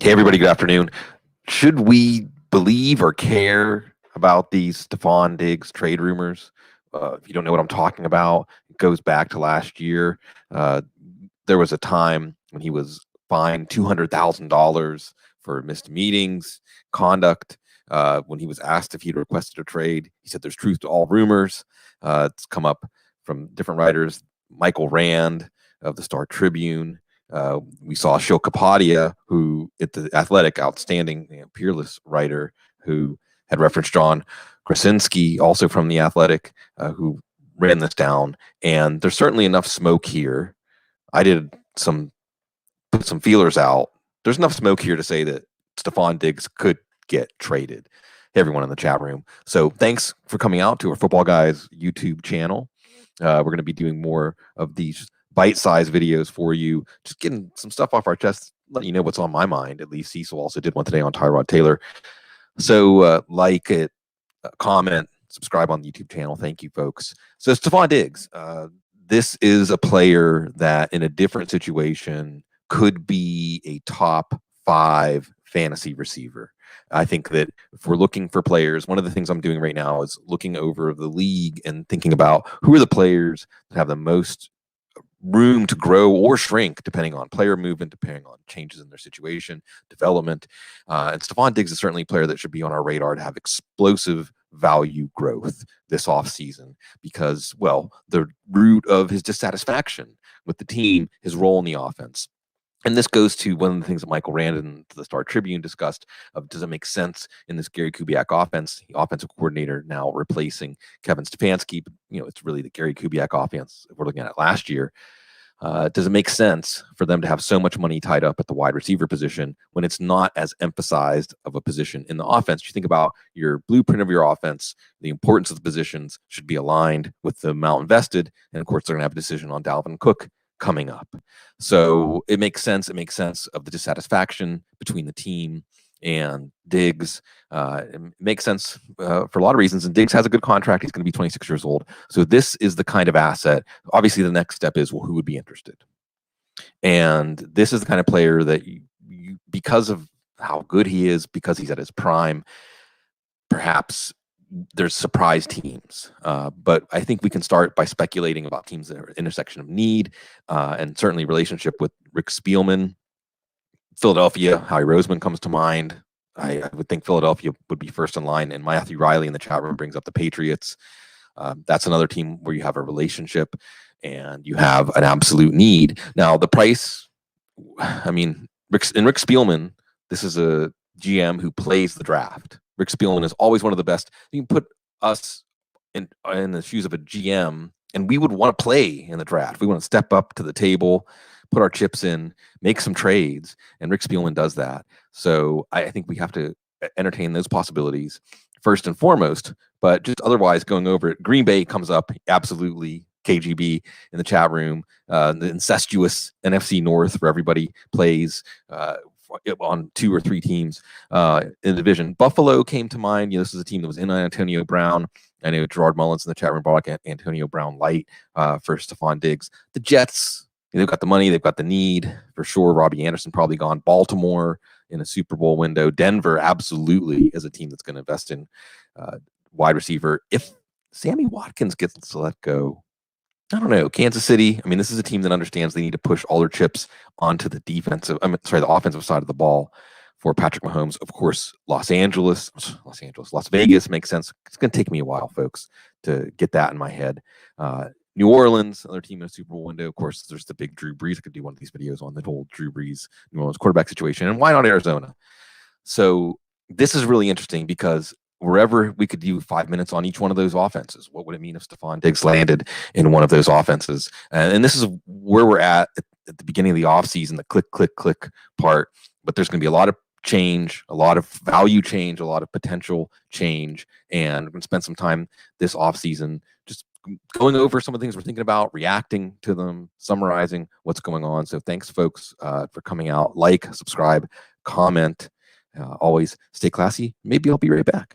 Hey, everybody, good afternoon. Should we believe or care about these Stefon Diggs trade rumors? If you don't know what I'm talking about, it goes back to last year. Uh, there was a time when he was fined $200,000 for missed meetings, conduct. When he was asked if he'd requested a trade, he said there's truth to all rumors. It's come up from different writers. Michael Rand of the Star Tribune. We saw Shil Kapadia, who at the Athletic, outstanding, peerless writer, who had referenced John Krasinski, also from the Athletic, who ran this down. And there's certainly enough smoke here. I did put some feelers out. There's enough smoke here to say that Stefon Diggs could get traded. Hey, everyone in the chat room. So thanks for coming out to our Footballguys YouTube channel. We're going to be doing more of these bite-sized videos for you, just getting some stuff off our chest, letting you know what's on my mind. At least Cecil also did one today on Tyrod Taylor. So like it, comment, subscribe on the YouTube channel. Thank you, folks. So Stefon Diggs, this is a player that in a different situation could be a top 5 fantasy receiver. I think that if we're looking for players, one of the things I'm doing right now is looking over the league and thinking about who are the players that have the most room to grow or shrink, depending on player movement, depending on changes in their situation, development. And Stefon Diggs is certainly a player that should be on our radar to have explosive value growth this offseason because, well, the root of his dissatisfaction with the team, his role in the offense. And this goes to one of the things that Michael Rand and the Star Tribune discussed of does it make sense in this Gary Kubiak offense, the offensive coordinator now replacing Kevin Stefanski, but it's really the Gary Kubiak offense if we're looking at it last year. Does it make sense for them to have so much money tied up at the wide receiver position when it's not as emphasized of a position in the offense? You think about your blueprint of your offense, the importance of the positions should be aligned with the amount invested. And of course, they're going to have a decision on Dalvin Cook coming up. So it makes sense. It makes sense of the dissatisfaction between the team and Diggs. It makes sense for a lot of reasons. And Diggs has a good contract. He's going to be 26 years old. So this is the kind of asset. Obviously, the next step is, well, who would be interested? And this is the kind of player that you because of how good he is, because he's at his prime, perhaps there's surprise teams. But I think we can start by speculating about teams that are intersection of need and certainly relationship with Rick Spielman. Philadelphia, Howie Roseman comes to mind. I would think Philadelphia would be first in line. And Matthew Riley in the chat room brings up the Patriots. That's another team where you have a relationship and you have an absolute need. Now, the price, I mean, Rick Spielman, this is a GM who plays the draft. Rick Spielman is always one of the best. You can put us in the shoes of a GM, and we would want to play in the draft. We want to step up to the table, put our chips in, make some trades, and Rick Spielman does that. So I think we have to entertain those possibilities first and foremost, but just otherwise going over it. Green Bay comes up, absolutely. KGB in the chat room, the incestuous NFC North where everybody plays on 2 or 3 teams in the division. Buffalo came to mind. This is a team that was in Antonio Brown. I know Gerard Mullins in the chat room brought Antonio Brown light for Stefon Diggs. The Jets, they've got the money, they've got the need for sure. Robbie Anderson probably gone. Baltimore in a Super Bowl window. Denver absolutely is a team that's going to invest in wide receiver. If Sammy Watkins gets let go, I don't know. Kansas City, I mean, this is a team that understands they need to push all their chips onto the the offensive side of the ball for Patrick Mahomes. Of course, Las Vegas makes sense. It's going to take me a while, folks, to get that in my head. New Orleans, another team in a Super Bowl window. Of course, there's the big Drew Brees. I could do one of these videos on the whole Drew Brees, New Orleans quarterback situation. And why not Arizona? So this is really interesting because wherever we could do 5 minutes on each one of those offenses, what would it mean if Stefon Diggs landed in one of those offenses? And this is where we're at the beginning of the offseason, the click, click, click part. But there's going to be a lot of change, a lot of value change, a lot of potential change. And we're going to spend some time this offseason just going over some of the things we're thinking about, reacting to them, summarizing what's going on. So thanks, folks, for coming out. Like, subscribe, comment. Always stay classy. Maybe I'll be right back.